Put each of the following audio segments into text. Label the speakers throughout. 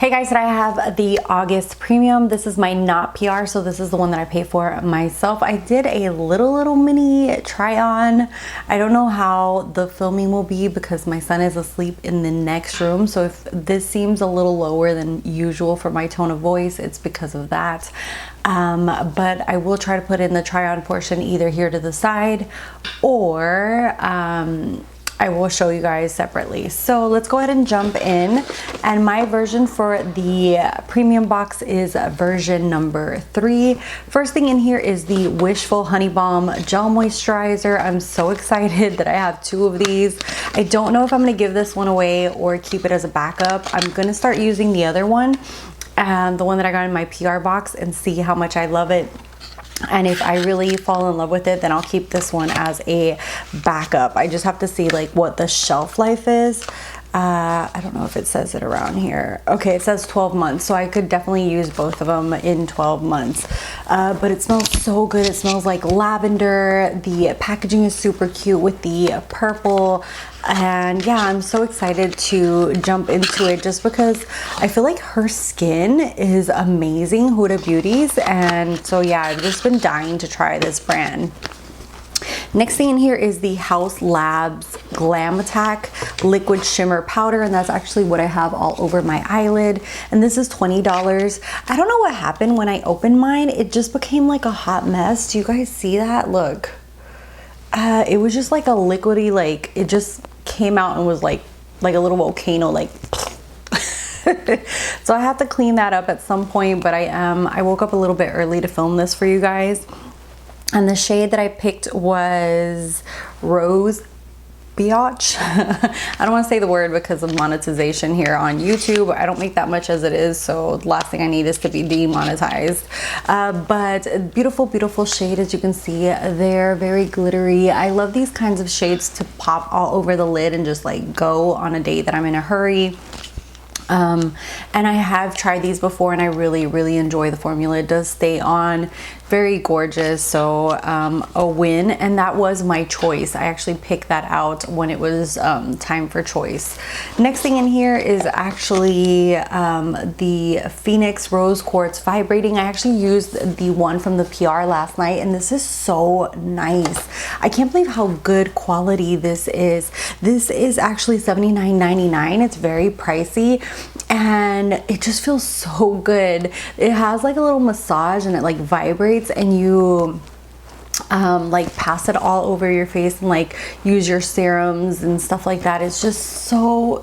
Speaker 1: Hey guys, today I have the August Premium. This is my not PR, so this is the one that I pay for myself. I did a little mini try on. I don't know how the filming will be because my son is asleep in the next room. So if this seems a little lower than usual for my tone of voice, it's because of that. But I will try to put in the try on portion either here to the side or I will show you guys separately. So let's go ahead and jump in. And my version for the premium box is version number 3. First thing in here is the Wishful Honey Balm Gel Moisturizer. I'm so excited that I have 2 of these. I don't know if I'm gonna give this one away or keep it as a backup. I'm gonna start using the other one, the one that I got in my PR box, and see how much I love it. And if I really fall in love with it, then I'll keep this one as a backup. I just have to see like what the shelf life is. I don't know if it says it around here. Okay, it says 12 months, so I could definitely use both of them in 12 months. But it smells so good. It smells like lavender. The packaging is super cute with the purple. And yeah, I'm so excited to jump into it just because I feel like her skin is amazing, Huda Beauty's. And so yeah, I've just been dying to try this brand. Next thing in here is the Haus Labs Glam Attack Liquid Shimmer Powder, and that's actually what I have all over my eyelid. And this is $20. I don't know what happened when I opened mine. It just became like a hot mess. Do you guys see that? Look. It was just like a liquidy, like it just came out and was like a little volcano, like so I have to clean that up at some point, but I woke up a little bit early to film this for you guys. And the shade that I picked was Rose Biatch. I don't want to say the word because of monetization here on YouTube. I don't make that much as it is, so the last thing I need is to be demonetized. But beautiful shade, as you can see there, very glittery. I love these kinds of shades to pop all over the lid and just like go on a date that I'm in a hurry. And I have tried these before and I really enjoy the formula. It does stay on, very gorgeous, so a win. And that was my choice. I actually picked that out when it was time for choice. Next thing in here is actually the Phoenix Rose Quartz Vibrating. I actually used the one from the PR last night, and this is so nice. I can't believe how good quality this is. This is actually $79.99. It's very pricey and it just feels so good. It has like a little massage and it like vibrates, and you like pass it all over your face and like use your serums and stuff like that. It's just so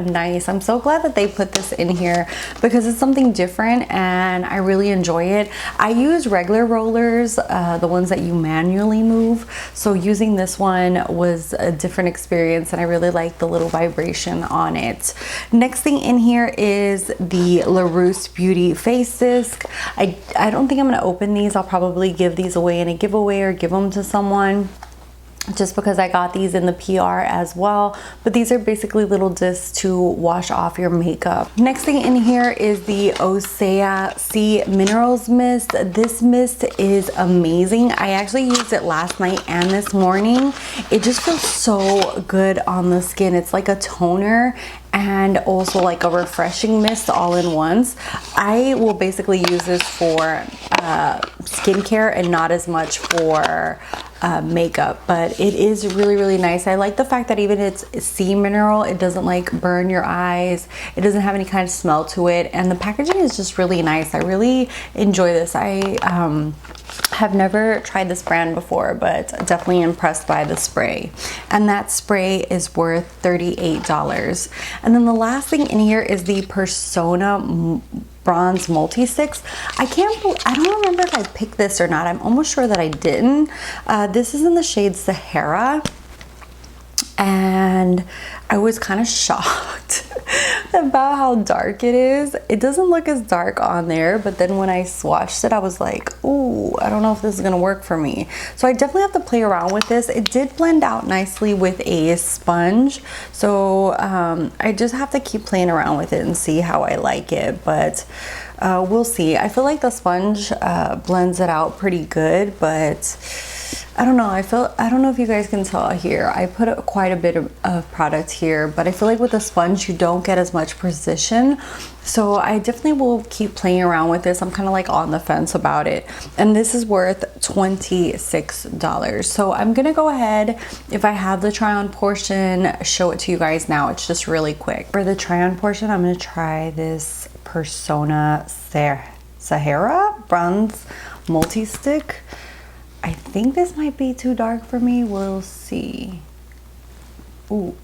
Speaker 1: nice. I'm so glad that they put this in here because it's something different and I really enjoy it. I use regular rollers, the ones that you manually move, so using this one was a different experience and I really like the little vibration on it. Next thing in here is the Larousse Beauty Face Disc. I don't think I'm going to open these. I'll probably give these away in a giveaway or give them to someone, just because I got these in the PR as well. But these are basically little discs to wash off your makeup. Next thing in here is the Osaya Sea Minerals Mist. This mist is amazing. I actually used it last night and this morning. It just feels so good on the skin. It's like a toner and also like a refreshing mist all in once. I will basically use this for skincare and not as much for makeup, but it is really nice. I like the fact that even it's sea mineral, it doesn't like burn your eyes, it doesn't have any kind of smell to it, and the packaging is just really nice. I really enjoy this. I have never tried this brand before, but definitely impressed by the spray, and that spray is worth $38. And then the last thing in here is the Persona Bronze Multi Sticks. I don't remember if I picked this or not. I'm almost sure that I didn't. This is in the shade Sahara, and I was kind of shocked about how dark it is. It doesn't look as dark on there, but then when I swatched it, I was like, ooh, I don't know if this is gonna work for me. So I definitely have to play around with this. It did blend out nicely with a sponge, so I just have to keep playing around with it and see how I like it, but we'll see. I feel like the sponge blends it out pretty good, but I don't know, I don't know if you guys can tell here, I put quite a bit of product here, but I feel like with a sponge you don't get as much precision. So I definitely will keep playing around with this. I'm kind of like on the fence about it. And this is worth $26. So I'm gonna go ahead, if I have the try on portion, show it to you guys now. It's just really quick. For the try on portion, I'm gonna try this Persona Sahara Bronze Multi-Stick. I think this might be too dark for me. We'll see. Ooh.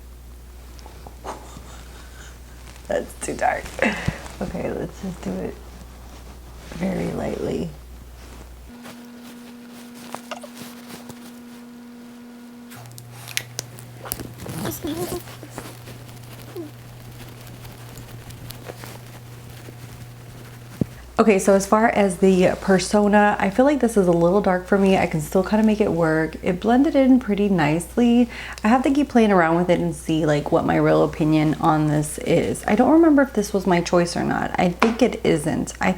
Speaker 1: That's too dark. Okay, let's just do it very lightly. Okay, so as far as the Persona, I feel like this is a little dark for me. I can still kind of make it work. It blended in pretty nicely. I have to keep playing around with it and see like what my real opinion on this is. I don't remember if this was my choice or not. I think it isn't. I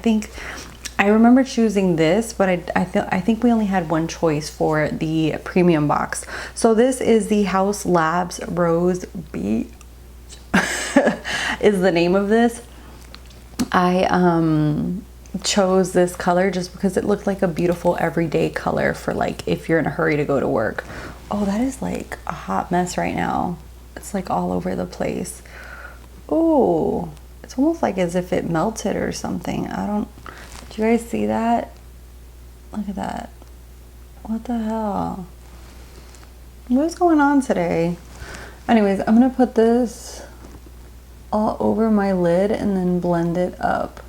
Speaker 1: remember choosing this, but I think we only had one choice for the premium box. So this is the Haus Labs Rose Beach is the name of this. I chose this color just because it looked like a beautiful everyday color for like if you're in a hurry to go to work. Oh, that is like a hot mess right now. It's like all over the place. Oh, it's almost like as if it melted or something. Do you guys see that? Look at that. What the hell? What's going on today? Anyways, I'm gonna put this all over my lid and then blend it up.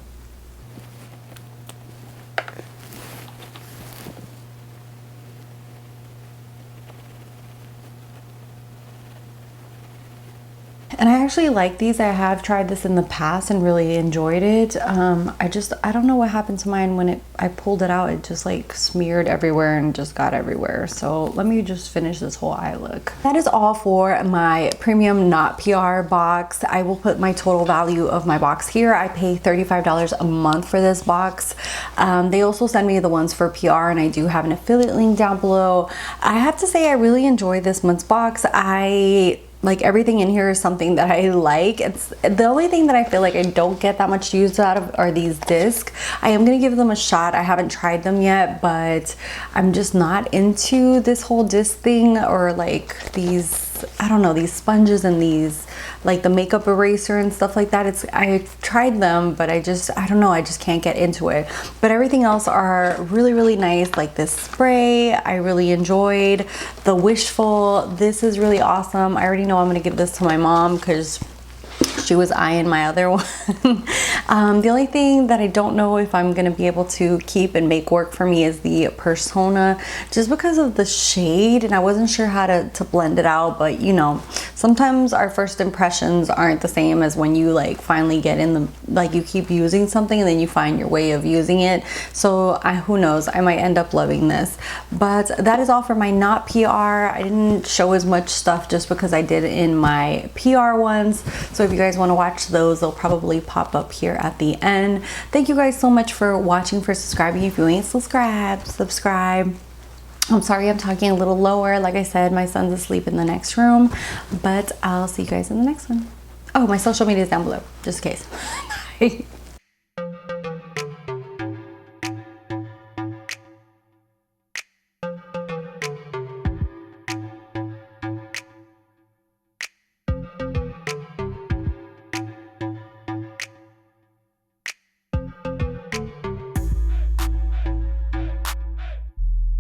Speaker 1: And I actually like these. I have tried this in the past and really enjoyed it. I don't know what happened to mine when I pulled it out. It just like smeared everywhere and just got everywhere. So let me just finish this whole eye look. That is all for my premium not PR box. I will put my total value of my box here. I pay $35 a month for this box. They also send me the ones for PR, and I do have an affiliate link down below. I have to say I really enjoyed this month's box. Like everything in here is something that I like. It's the only thing that I feel like I don't get that much use out of are these discs. I am gonna give them a shot. I haven't tried them yet, but I'm just not into this whole disc thing, or like these, I don't know, these sponges and these like the makeup eraser and stuff like that. I've tried them, but I don't know, I just can't get into it. But everything else are really, really nice. Like this spray, I really enjoyed. The Wishful, this is really awesome. I already know I'm gonna give this to my mom because she was eyeing my other one. The only thing that I don't know if I'm gonna be able to keep and make work for me is the Persona, just because of the shade, and I wasn't sure how to blend it out. But you know, sometimes our first impressions aren't the same as when you like finally get in the, like you keep using something and then you find your way of using it. So who knows, I might end up loving this. But that is all for my not PR. I didn't show as much stuff just because I did in my PR ones. So if you guys want to watch those, they'll probably pop up here at the end. Thank you guys so much for watching, for subscribing. If you ain't subscribed, subscribe. I'm sorry I'm talking a little lower. Like I said, my son's asleep in the next room, but I'll see you guys in the next one. Oh, my social media is down below, just in case. Bye.